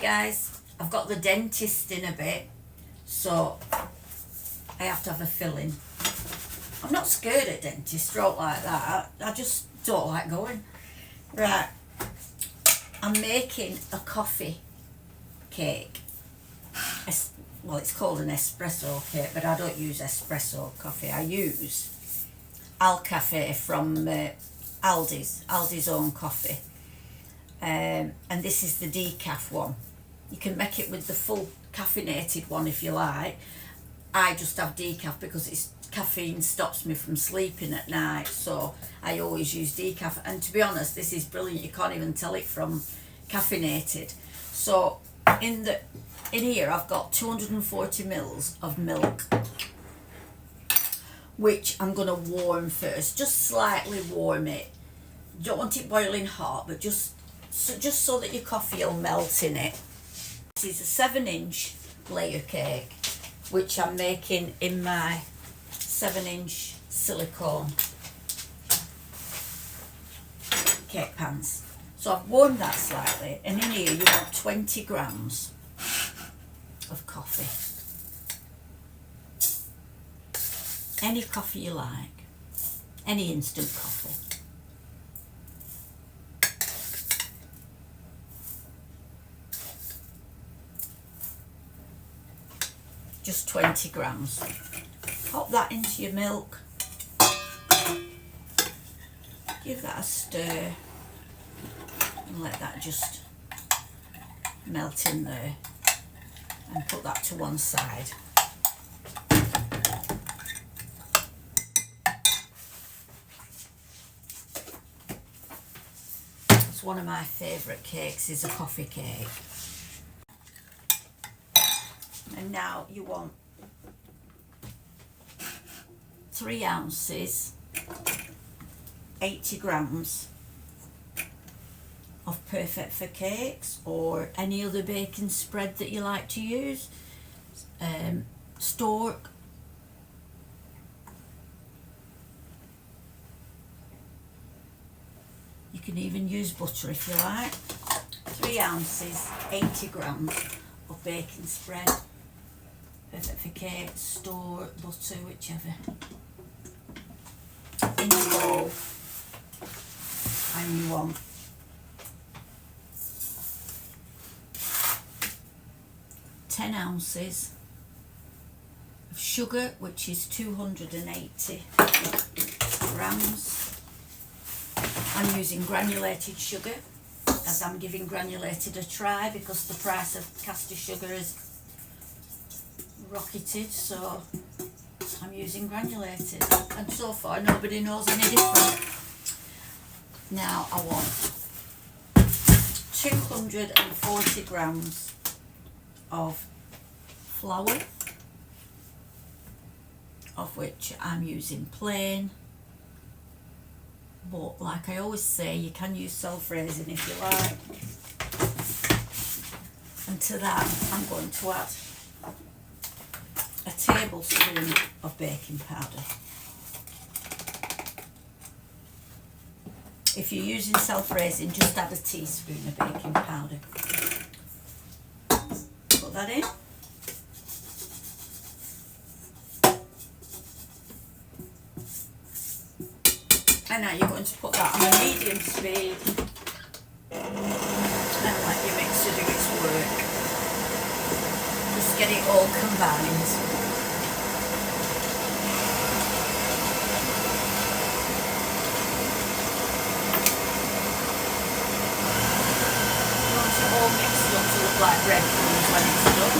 guys, I've got the dentist in a bit, so I have to have a filling. I'm not scared at dentist stroke like that, I just don't like going. Right, I'm making a coffee cake. Well, it's called an espresso cake, but I don't use espresso coffee. I use Alcafe from Aldi's own coffee. And this is the decaf one. You can make it with the full caffeinated one if you like. I just have decaf because caffeine stops me from sleeping at night, so I always use decaf. And to be honest, this is brilliant. You can't even tell it from caffeinated. So in here I've got 240 mils of milk, which I'm going to warm first, just slightly warm it. You don't want it boiling hot, but just so that your coffee will melt in it. This is a 7-inch layer cake, which I'm making in my 7-inch silicone cake pans. So I've warmed that slightly, and in here you want 20 grams of coffee. Any coffee you like, any instant coffee. Just 20 grams. Pop that into your milk. Give that a stir and let that just melt in there, and put that to one side. It's one of my favourite cakes, is a coffee cake. And now you want 3 ounces, 80 grams of Perfect for Cakes or any other baking spread that you like to use. Stork. You can even use butter if you like. 3 ounces, 80 grams of baking spread. Perfect for Cakes, Stork, butter, whichever. In the bowl. And you want 10 ounces of sugar, which is 280 grams. I'm using granulated sugar, as I'm giving granulated a try because the price of caster sugar is rocketed, so I'm using granulated, and so far nobody knows any different. Now I want 240 grams of flour, of which I'm using plain, but like I always say, you can use self-raising if you like. And to that I'm going to add a tablespoon of baking powder. If you're using self-raising, just add a teaspoon of baking powder. Put that in. And now you're going to put that on a medium speed and let your mixer do its work. Just get it all combined. All mixed up to look like breadcrumbs when it's done.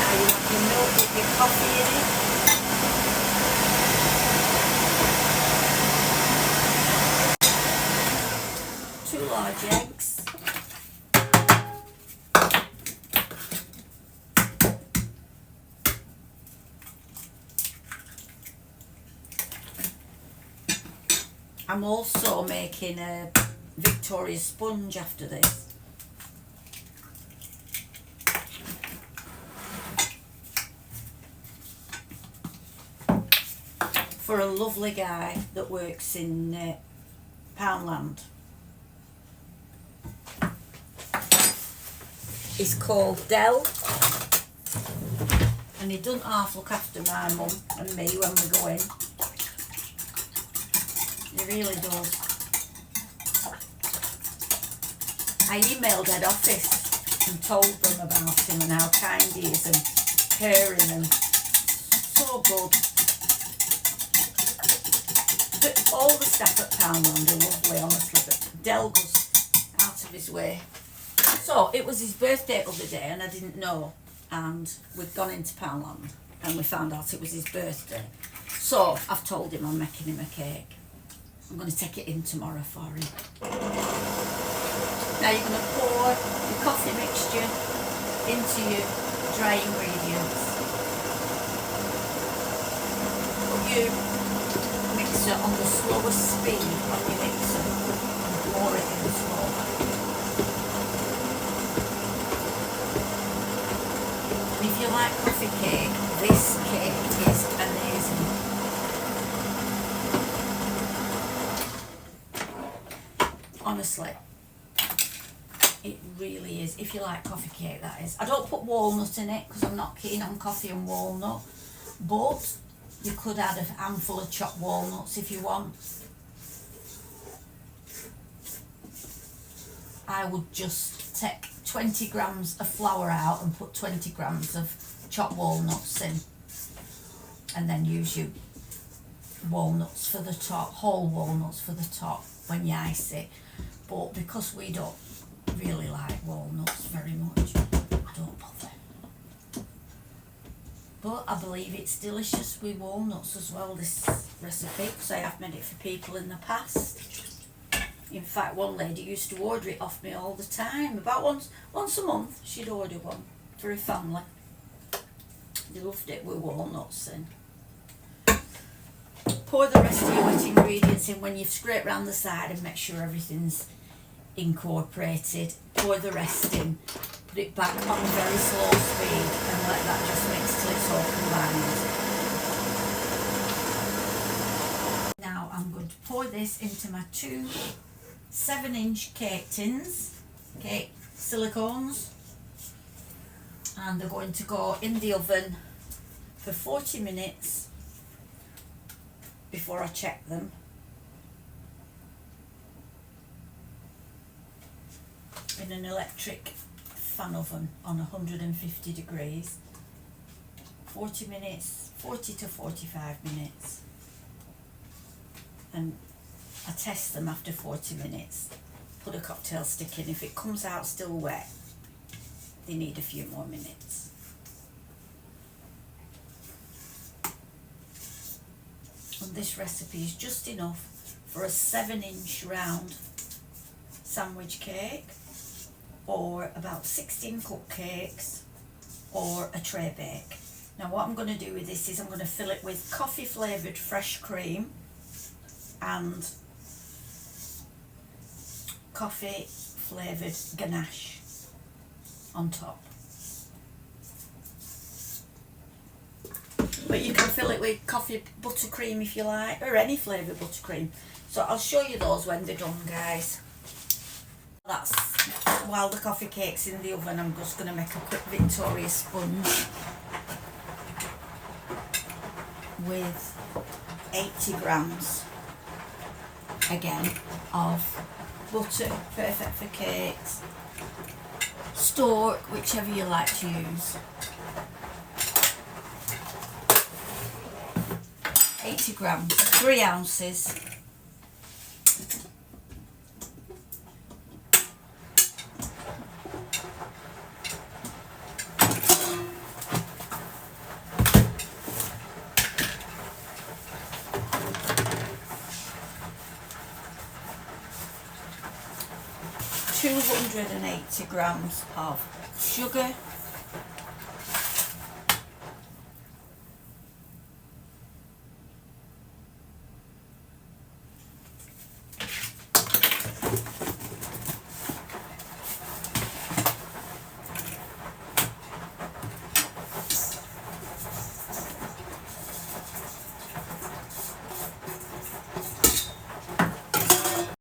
Now you want your milk with your coffee in it. 2 large eggs. I'm also making a Victoria sponge after this. For a lovely guy that works in Poundland. He's called Dell, and he doesn't half look after my mum and me when we go in. He really does. I emailed head office and told them about him and how kind he is and caring and so good. But all the staff at Poundland are lovely, honestly, but Del goes out of his way. So it was his birthday the other day and I didn't know, and we'd gone into Poundland and we found out it was his birthday. So I've told him I'm making him a cake. I'm going to take it in tomorrow for him. Now you're going to pour your coffee mixture into your dry ingredients. Put your mixer on the slowest speed on your mixer and pour it in slowly. And if you like coffee cake, this cake is amazing. Honestly, it really is. If you like coffee cake, that is. I don't put walnut in it because I'm not keen on coffee and walnut, but you could add a handful of chopped walnuts if you want. I would just take 20 grams of flour out and put 20 grams of chopped walnuts in, and then use your walnuts for the top, whole walnuts for the top when you ice it. But because we don't really like walnuts very much, I don't bother. But I believe it's delicious with walnuts as well, this recipe, because I have made it for people in the past. In fact, one lady used to order it off me all the time. About once a month she'd order one for her family. They loved it with walnuts in. Pour the rest of your wet ingredients in when you've scraped round the side and make sure everything's incorporated. Pour the rest in, put it back on very slow speed and let that just mix till it's all combined. Now I'm going to pour this into my two 7-inch cake tins, cake silicones, and they're going to go in the oven for 40 minutes before I check them. In an electric fan oven on 150 degrees. 40 minutes, 40 to 45 minutes. And I test them after 40 minutes. Put a cocktail stick in. If it comes out still wet, they need a few more minutes. And this recipe is just enough for a 7-inch round sandwich cake, or about 16 cupcakes, or a tray bake. Now what I'm going to do with this is I'm going to fill it with coffee flavoured fresh cream and coffee flavoured ganache on top. But you can fill it with coffee buttercream if you like, or any flavoured buttercream. So I'll show you those when they're done, guys. That's while the coffee cake's in the oven. I'm just going to make a quick Victoria sponge with 80 grams again of butter, perfect for cakes, stork, whichever you like to use. 80 grams, 3 ounces. $280 grams of sugar,